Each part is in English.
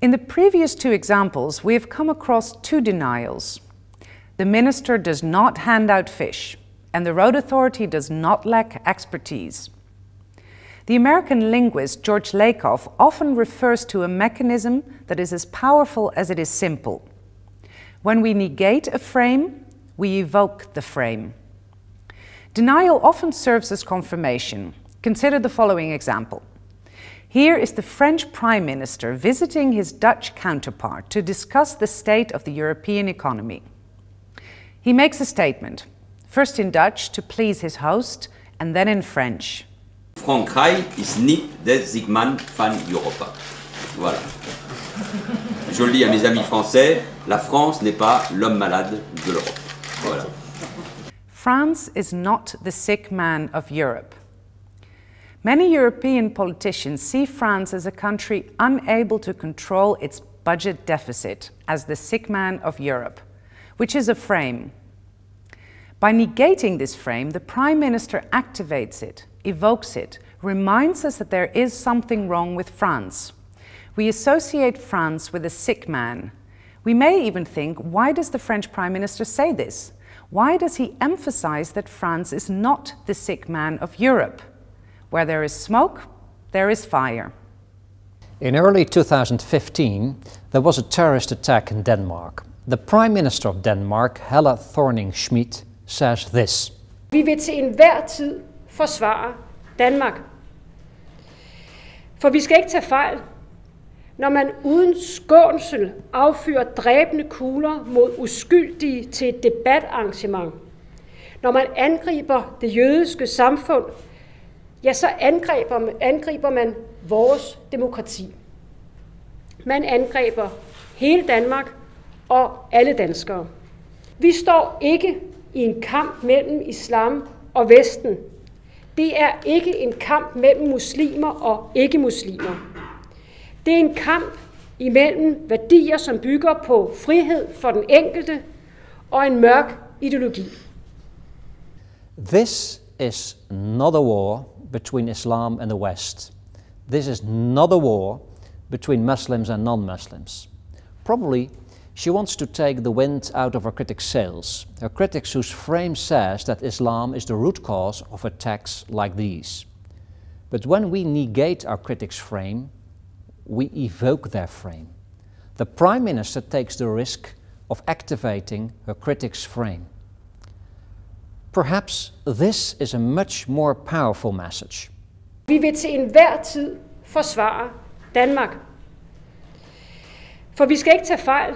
In the previous two examples, we have come across two denials. The minister does not hand out fish, and the road authority does not lack expertise. The American linguist George Lakoff often refers to a mechanism that is as powerful as it is simple. When we negate a frame, we evoke the frame. Denial often serves as confirmation. Consider the following example. Here is the French Prime Minister visiting his Dutch counterpart to discuss the state of the European economy. He makes a statement, first in Dutch to please his host, and then in French. Frankrijk is niet de ziekman van Europa. Voilà. Je le dis à mes amis français, la France n'est pas l'homme malade de l'Europe. Voilà. France is not the sick man of Europe. Many European politicians see France as a country unable to control its budget deficit as the sick man of Europe, which is a frame. By negating this frame, the Prime Minister activates it, evokes it, reminds us that there is something wrong with France. We associate France with a sick man. We may even think, why does the French Prime Minister say this? Why does he emphasize that France is not the sick man of Europe? Where there is smoke, there is fire. In early 2015, there was a terrorist attack in Denmark. The Prime Minister of Denmark, Helle Thorning-Schmidt, says this. Vi vil til enhver tid forsvare Danmark. For vi skal ikke tage fejl. Når man uden skånsel affyrer dræbende kugler mod uskyldige til et debatarrangement, når man angriber det jødiske samfund, ja, så angriber man vores demokrati. Man angriber hele Danmark og alle danskere. Vi står ikke i en kamp mellem islam og Vesten. Det er ikke en kamp mellem muslimer og ikke-muslimer. Det er en kamp imellem værdier, som bygger på frihed for den enkelte og en mørk ideologi. This is not a war between Islam and the West. This is not a war between Muslims and non-Muslims. Probably she wants to take the wind out of her critics' sails, her critics whose frame says that Islam is the root cause of attacks like these. But when we negate our critics' frame, we evoke their frame. The Prime Minister takes the risk of activating her critics' frame. Perhaps this is a much more powerful message. Vi vil til enhver tid forsvare Danmark. For vi skal ikke tage fejl.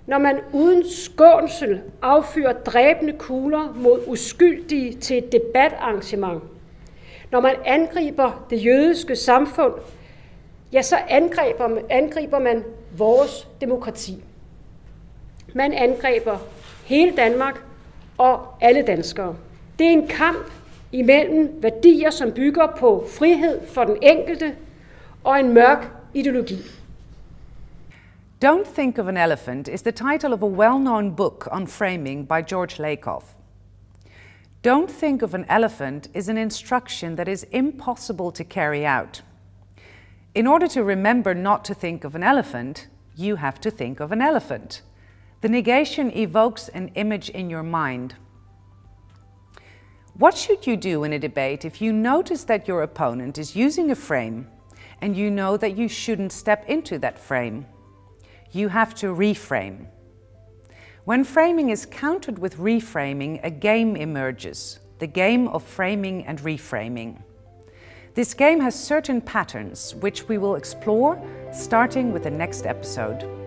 Når man uden skånsel affyrer dræbende kugler mod uskyldige til et debatarrangement, når man angriber det jødiske samfund, ja, så angriber man vores demokrati. Man angriber hele Danmark og alle danskere. Det er en kamp imellem værdier, som bygger på frihed for den enkelte og en mørk ideologi. Don't Think of an Elephant is the title of a well-known book on framing by George Lakoff. Don't think of an elephant is an instruction that is impossible to carry out. In order to remember not to think of an elephant, you have to think of an elephant. The negation evokes an image in your mind. What should you do in a debate if you notice that your opponent is using a frame and you know that you shouldn't step into that frame? You have to reframe. When framing is countered with reframing, a game emerges, the game of framing and reframing. This game has certain patterns which we will explore starting with the next episode.